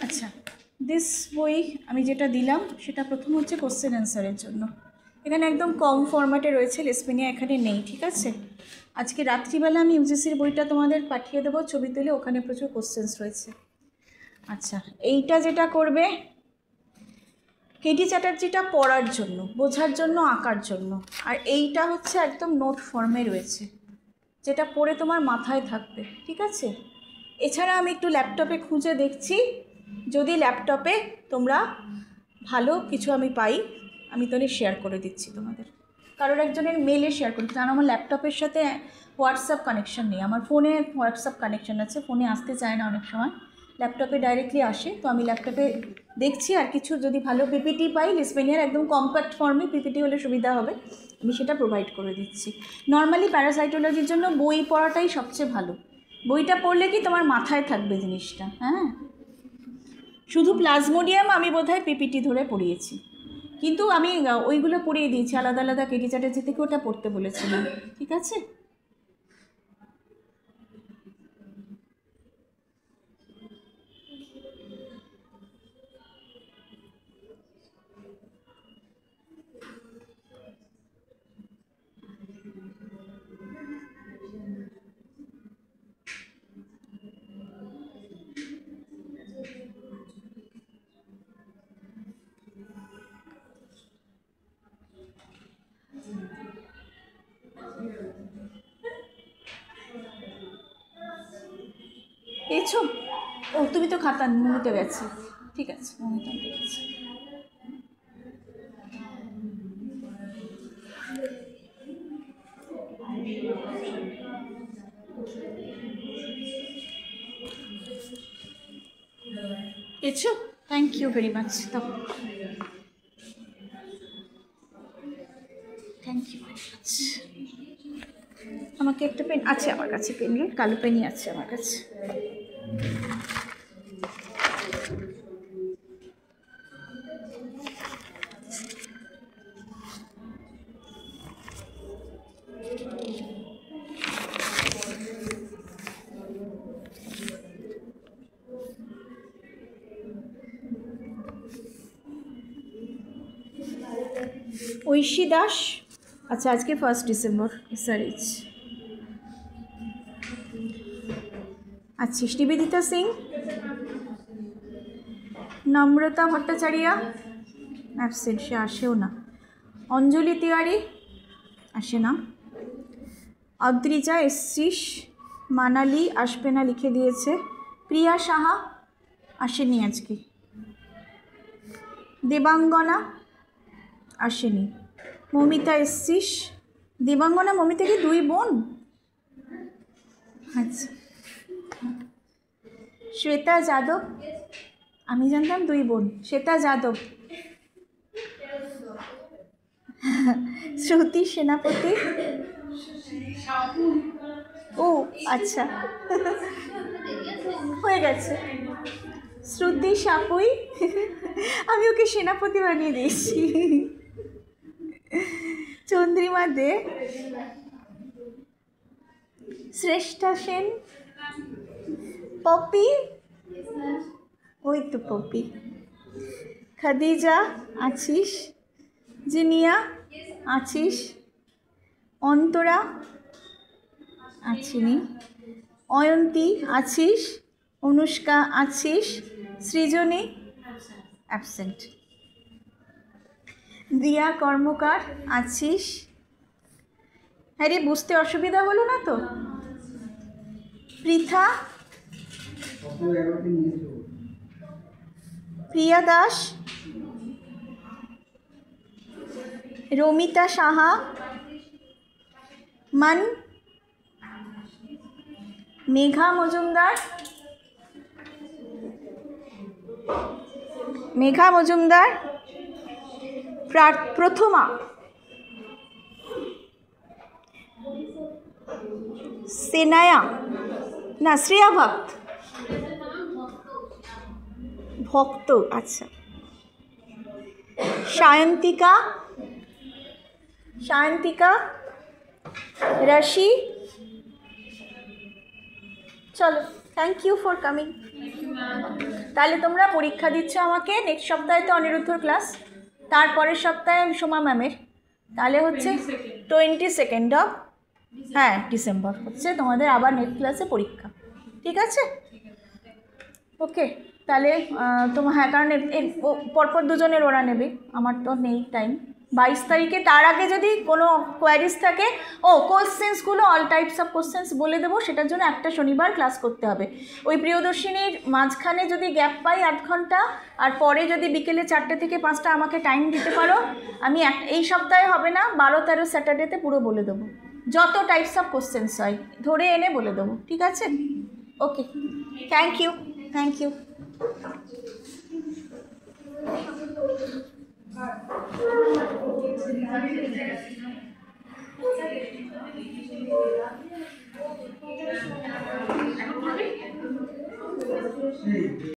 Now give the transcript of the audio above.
আচ্ছা, দিস বই আমি যেটা দিলাম সেটা প্রথম হচ্ছে কোশ্চেন অ্যান্সারের জন্য। এখানে একদম কম ফরম্যাটে রয়েছে, লেসপেনিয়া এখানে নেই, ঠিক আছে। আজকে রাত্রিবেলা আমি ইউজিসির বইটা তোমাদের পাঠিয়ে দেবো ছবি তুলে, ওখানে প্রচুর কোশ্চেন্স রয়েছে। আচ্ছা, এইটা যেটা করবে কেটি চ্যাটার্জিটা পড়ার জন্য, বোঝার জন্য, আঁকার জন্য, আর এইটা হচ্ছে একদম নোট ফর্মে রয়েছে, যেটা পড়ে তোমার মাথায় থাকবে, ঠিক আছে। এছাড়া আমি একটু ল্যাপটপে খুঁজে দেখছি, যদি ল্যাপটপে তোমরা ভালো কিছু আমি পাই আমি তাহলে শেয়ার করে দিচ্ছি তোমাদের, কারোর একজনের মেলে শেয়ার করছি, কারণ আমার ল্যাপটপের সাথে হোয়াটসঅ্যাপ কানেকশান নেই, আমার ফোনে হোয়াটসঅ্যাপ কানেকশান আছে, ফোনে আসতে চায় না অনেক সময়, ল্যাপটপে ডাইরেক্টলি আসে, তো আমি ল্যাপটপে দেখছি, আর কিছু যদি ভালো পিপিটি পাই লিসপেনিয়ার একদম কম্প্যাক্ট ফর্মে, পিপিটি হলে সুবিধা হবে, আমি সেটা প্রোভাইড করে দিচ্ছি। নর্মালি প্যারাসাইটোলজির জন্য বই পড়াটাই সবচেয়ে ভালো, বইটা পড়লে কি তোমার মাথায় থাকবে জিনিসটা। হ্যাঁ, শুধু প্লাজমোডিয়াম আমি বোধহয় পিপিটি ধরে পড়িয়েছি, কিন্তু আমি ওইগুলো পড়িয়ে দিয়েছি আলাদা আলাদা, কেটি চ্যাটার্জি থেকে ওটা পড়তে বলেছিলাম, ঠিক আছে। পেয়েছো? ও, তুমি তো খাতা মমিতে গেছে, ঠিক আছে, মমিতে আনতে গেছে। পেয়েছো? Thank you very much. তো থ্যাংক ইউ ভেরি মাচ। আমাকে একটা পেন আছে আমার কাছে, পেন, কালো পেনই আছে আমার কাছে। ঐশী দাস, আচ্ছা আজকে 1 ডিসেম্বর, SRH। আচ্ছা, নিবেদিতা সিং, নম্রতা ভট্টাচার্য অ্যাবসেন্ট, সে আসেও না। অঞ্জলি তিওয়ারি আসে না। অদ্রিজা এসছিস, মানালি আসবে না লিখে দিয়েছে। প্রিয়া সাহা আসেনি আজকে। দেবাঙ্গনা আসেনি। মমিতা এসছিস। দেবাঙ্গনা মমিতা কি 2 বোন? আচ্ছা। শ্বেতা যাদব, আমি জানতাম 2 বোন। শ্বেতা যাদব। শ্রুতি সেনাপতি, ও আচ্ছা, হয়ে গেছে। শ্রুতি সাপুই, আমি ওকে সেনাপতি বানিয়ে দিয়েছি। চন্দ্রিমা দে, শ্রেষ্ঠা সেন, পপি, ওই তো পপি, খাদিজা আছিস, জিনিয়া আছিস, অন্তরা আছিনি, অয়ন্তী আছিস, অনুষ্কা আছিস, সৃজনী অ্যাবসেন্ট, দিয়া কর্মকার আছিস। হ্যাঁ রে, বুঝতে অসুবিধা হলো না তো? পৃথা, প্রিয়া দাস, রমিতা সাহা, মান, মেঘা মজুমদার, প্রথমা, সেনায়া না, শ্রেয়া ভক্ত, আচ্ছা। সায়ন্তিকা, রাশি। চলো। Thank you for coming. তাহলে তোমরা পরীক্ষা দিচ্ছ আমাকে নেক্সট সপ্তাহে তো অনিরুদ্ধর ক্লাস, তারপরের সপ্তাহে সোমা ম্যামের, তাহলে হচ্ছে 22 অফ হ্যাঁ ডিসেম্বর হচ্ছে তোমাদের আবার নেক্সট ক্লাসে পরীক্ষা, ঠিক আছে? ওকে, তাহলে তোমার হ্যাঁ, কারণ এর পরপর দুজনের ওরা নেবে, আমার তো নেই টাইম। 22 তারিখে, তার আগে যদি কোনো কোয়ারিজ থাকে, কোশ্চেন্সগুলো অল টাইপস অফ কোশ্চেন্স বলে দেবো, সেটার জন্য একটা শনিবার ক্লাস করতে হবে। ওই প্রিয়দর্শিনীর মাঝখানে যদি গ্যাপ পাই 8 ঘন্টা, আর পরে যদি বিকেলে 4টে থেকে 5টা আমাকে টাইম দিতে পারো, আমি এই সপ্তাহে হবে না, 12-13 স্যাটারডেতে পুরো বলে দেবো, যত টাইপস অফ কোশ্চেন্স হয় ধরে এনে বলে দেবো, ঠিক আছে? ওকে, থ্যাংক ইউ, থ্যাংক ইউ।